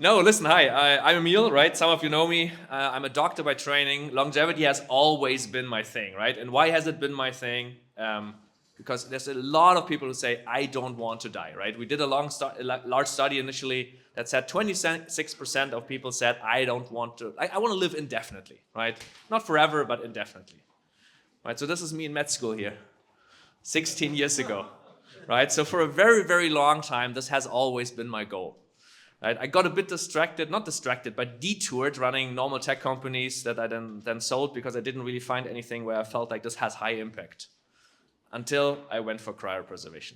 No, listen, hi, I'm Emil, right? Some of you know me. I'm a doctor by training. Longevity has always been my thing, right? And why has it been my thing? Because there's a lot of people who say, I don't want to die, right? We did a large study initially that said 26% of people said, I don't want to, I want to live indefinitely, right? Not forever, but indefinitely, right? So this is me in med school here, 16 years ago, right? So for a very, very long time, this has always been my goal. Right? I got a bit not distracted, but detoured running normal tech companies that I then sold because I didn't really find anything where I felt like this has high impact until I went for cryopreservation.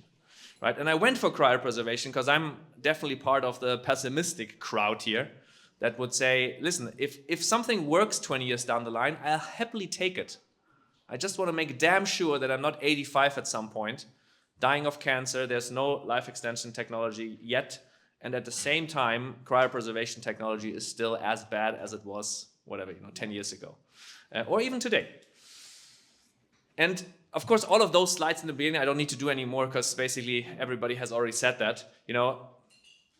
Right? And I went for cryopreservation because I'm definitely part of the pessimistic crowd here that would say, listen, if something works 20 years down the line, I'll happily take it. I just want to make damn sure that I'm not 85 at some point, dying of cancer. There's no life extension technology yet. And at the same time, cryopreservation technology is still as bad as it was, 10 years ago, or even today. And of course, all of those slides in the beginning, I don't need to do anymore because basically everybody has already said that.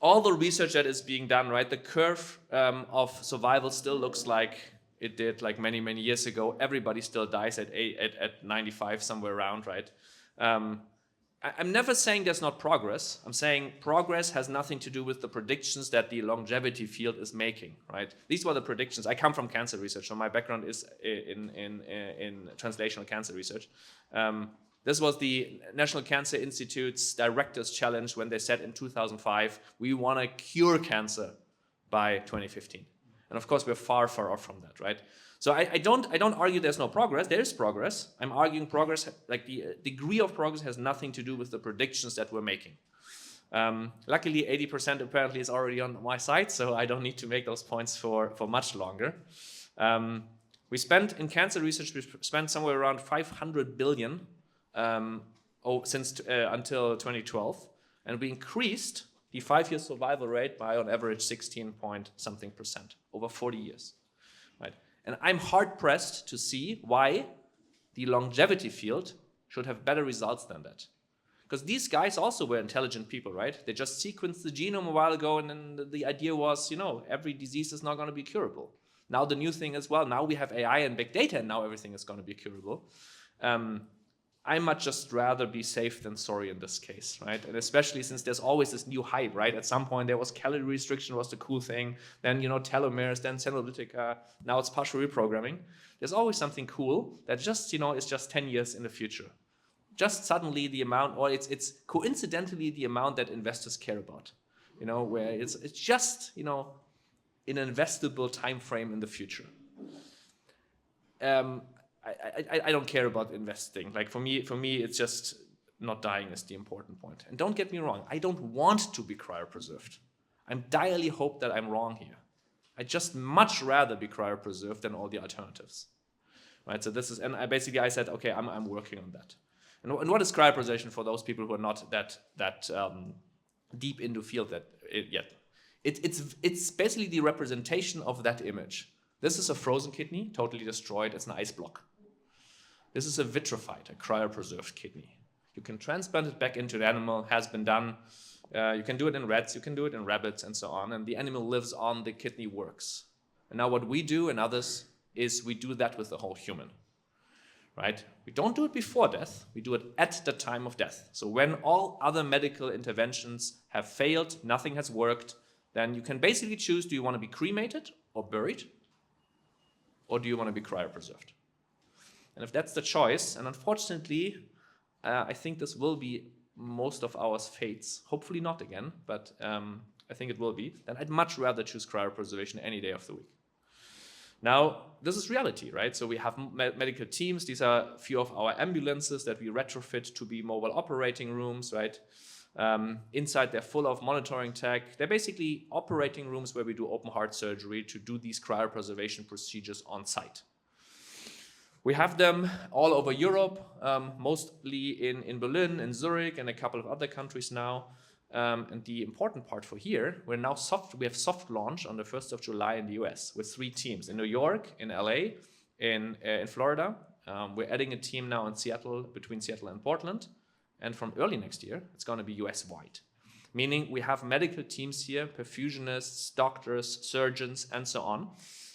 All the research that is being done, right? The curve of survival still looks like it did like many, many years ago. Everybody still dies at 95, somewhere around, right? I'm never saying there's not progress. I'm saying progress has nothing to do with the predictions that the longevity field is making, right? These were the predictions. I come from cancer research, so my background is in translational cancer research. This was the National Cancer Institute's Director's Challenge when they said in 2005, we want to cure cancer by 2015. And of course, we're far, far off from that, right? So I don't argue there's no progress. There is progress. I'm arguing progress, like the degree of progress has nothing to do with the predictions that we're making. Luckily, 80% apparently is already on my side, so I don't need to make those points for much longer. We spent, in cancer research, we spent somewhere around 500 billion until 2012, and we increased the 5-year survival rate by on average 16 point something percent over 40 years, right? And I'm hard-pressed to see why the longevity field should have better results than that. Because these guys also were intelligent people, right? They just sequenced the genome a while ago, and then the idea was, every disease is not going to be curable. Now the new thing is, well, now we have AI and big data, and now everything is going to be curable. I much just rather be safe than sorry in this case, right? And especially since there's always this new hype, right? At some point there was calorie restriction was the cool thing, then telomeres, then senolytica, now it's partial reprogramming. There's always something cool that just is just 10 years in the future. Just suddenly the amount, or it's coincidentally the amount that investors care about, where it's just an investable time frame in the future. I don't care about investing. Like for me, it's just not dying is the important point. And don't get me wrong, I don't want to be cryopreserved. I'm direly hope that I'm wrong here. I just much rather be cryopreserved than all the alternatives, right? So this is, and I said, okay, I'm working on that. And what is cryopreservation for those people who are not that deep into field yet? It's basically the representation of that image. This is a frozen kidney, totally destroyed. It's an ice block. This is a vitrified, a cryopreserved kidney. You can transplant it back into the animal, has been done. You can do it in rats, you can do it in rabbits, and so on. And the animal lives on, the kidney works. And now what we do and others is we do that with the whole human, right? We don't do it before death, we do it at the time of death. So when all other medical interventions have failed, nothing has worked, then you can basically choose, do you want to be cremated or buried? Or do you want to be cryopreserved? And if that's the choice, and unfortunately, I think this will be most of our fates, hopefully not again, but I think it will be, then I'd much rather choose cryopreservation any day of the week. Now, this is reality, right? So we have medical teams. These are a few of our ambulances that we retrofit to be mobile operating rooms, right? Inside, they're full of monitoring tech. They're basically operating rooms where we do open heart surgery to do these cryopreservation procedures on site. We have them all over Europe, mostly in Berlin, in Zurich, and a couple of other countries now. And the important part for here, we have soft launch on the 1st of July in the US with 3 teams in New York, in LA, in Florida. We're adding a team now in Seattle, between Seattle and Portland. And from early next year, it's going to be US-wide. meaning we have medical teams here, perfusionists, doctors, surgeons, and so on,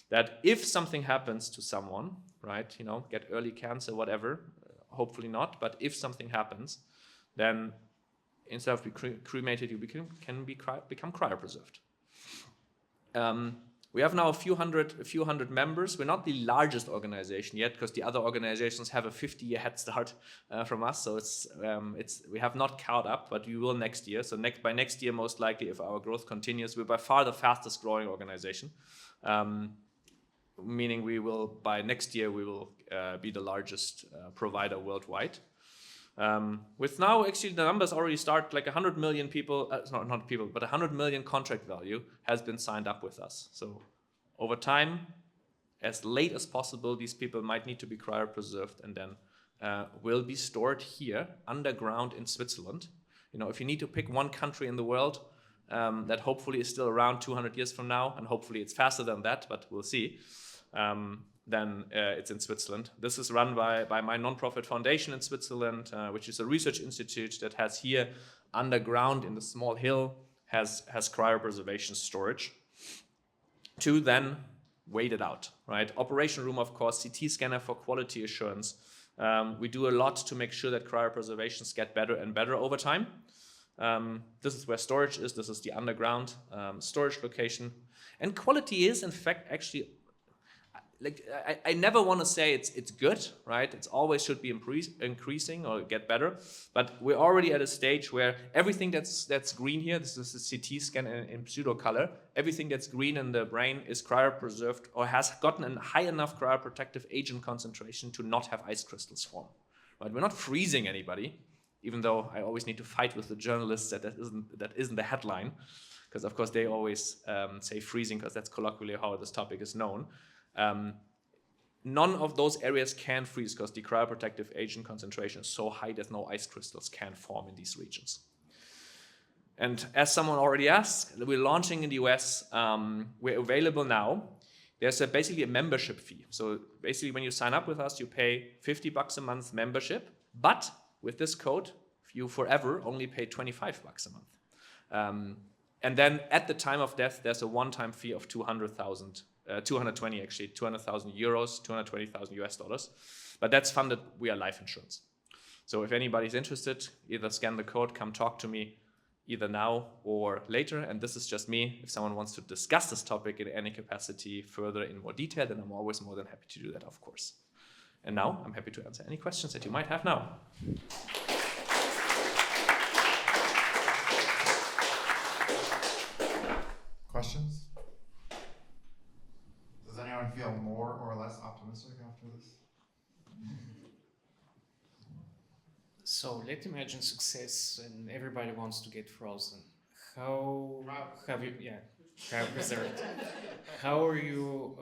that if something happens to someone, right, get early cancer, whatever, hopefully not, but if something happens, then instead of being cremated, you can become cryopreserved. We have now a few hundred members. We're not the largest organization yet, because the other organizations have a 50-year head start from us. So we have not caught up, but we will next year. So by next year, most likely, if our growth continues, we're by far the fastest growing organization. Meaning by next year, we will be the largest provider worldwide. With now, actually, the numbers already start like 100 million people, not people, but 100 million contract value has been signed up with us. So over time, as late as possible, these people might need to be cryopreserved and then will be stored here underground in Switzerland. If you need to pick one country in the world that hopefully is still around 200 years from now, and hopefully it's faster than that, but we'll see, then it's in Switzerland. This is run by my non-profit foundation in Switzerland, which is a research institute that has here underground in the small hill, has cryopreservation storage to then wait it out, right? Operation room, of course, CT scanner for quality assurance. We do a lot to make sure that cryopreservations get better and better over time. This is where storage is. This is the underground storage location. And quality is, in fact, actually, I never want to say it's good, right? It's always should be increasing or get better. But we're already at a stage where everything that's green here, this is a CT scan in pseudo color, everything that's green in the brain is cryopreserved or has gotten a high enough cryoprotective agent concentration to not have ice crystals form. Right? We're not freezing anybody, even though I always need to fight with the journalists that isn't the headline, because of course they always say freezing, because that's colloquially how this topic is known. None of those areas can freeze because the cryoprotective agent concentration is so high that no ice crystals can form in these regions. And as someone already asked, we're launching in the US. We're available now. There's basically a membership fee. So basically when you sign up with us, you pay $50 a month membership, but with this code, you forever only pay $25 a month. And then at the time of death, there's a one-time fee of 200,000 euros, 220,000 US dollars. But that's funded via life insurance. So if anybody's interested, either scan the code, come talk to me, either now or later. And this is just me. If someone wants to discuss this topic in any capacity further in more detail, then I'm always more than happy to do that, of course. And now I'm happy to answer any questions that you might have now. Questions? Does anyone feel more or less optimistic after this? So let's imagine success and everybody wants to get frozen. How have you, cryopreserved. How are you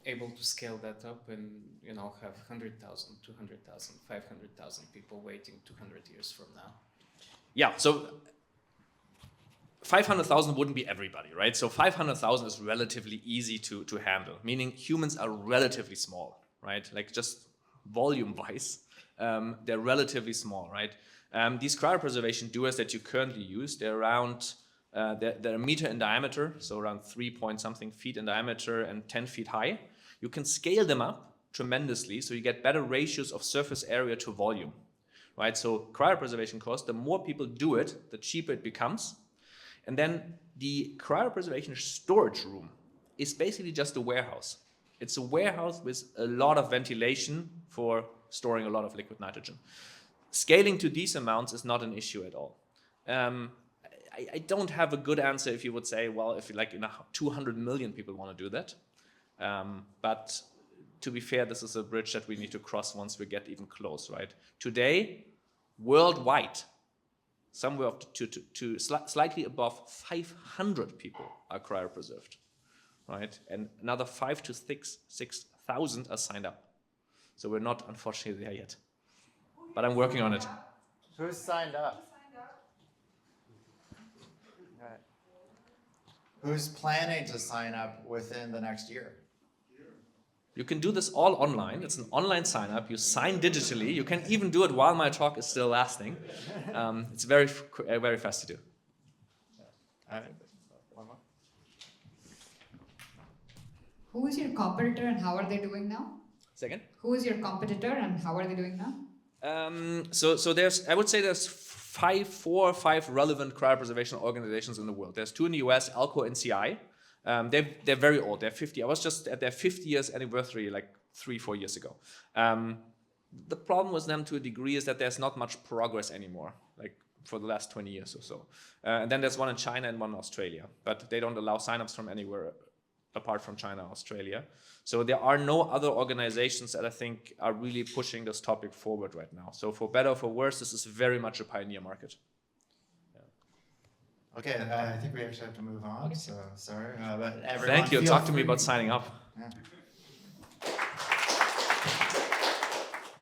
able to scale that up and have 100,000, 200,000, 500,000 people waiting 200 years from now? Yeah, so 500,000 wouldn't be everybody, right? So 500,000 is relatively easy to handle, meaning humans are relatively small, right? Like just volume-wise, they're relatively small, right? These cryopreservation dewars that you currently use, they're around, they're a meter in diameter, so around 3-point-something feet in diameter and 10 feet high. You can scale them up tremendously, so you get better ratios of surface area to volume, right? So cryopreservation costs, the more people do it, the cheaper it becomes. And then the cryopreservation storage room is basically just a warehouse. It's a warehouse with a lot of ventilation for storing a lot of liquid nitrogen. Scaling to these amounts is not an issue at all. I don't have a good answer if you would say, well, if 200 million people want to do that. But to be fair, this is a bridge that we need to cross once we get even close, right? Today, worldwide, somewhere up to slightly above 500 people are cryopreserved, right? And another 5,000 to 6,000 are signed up. So we're not, unfortunately, there yet. But I'm working on it. Who's signed up? Right. Who's planning to sign up within the next year? You can do this all online. It's an online sign up. You sign digitally. You can even do it while my talk is still lasting. It's very, very fast to do. One more. Who is your competitor and how are they doing now? Second. Who is your competitor and how are they doing now? So there's, I would say there's 4 or 5 relevant cryopreservation organizations in the world. There's 2 in the US, ALCO and CI. They're very old. They're 50. I was just at their 50 years anniversary like 3-4 years ago. The problem with them to a degree is that there's not much progress anymore, like for the last 20 years or so. And then there's one in China and one in Australia, but they don't allow signups from anywhere apart from China, Australia. So there are no other organizations that I think are really pushing this topic forward right now. So for better or for worse, this is very much a pioneer market. Yeah. Okay, I think we actually have to move on. Okay. So sorry, but everyone Thank you. feel Talk to me free- about signing up. Yeah.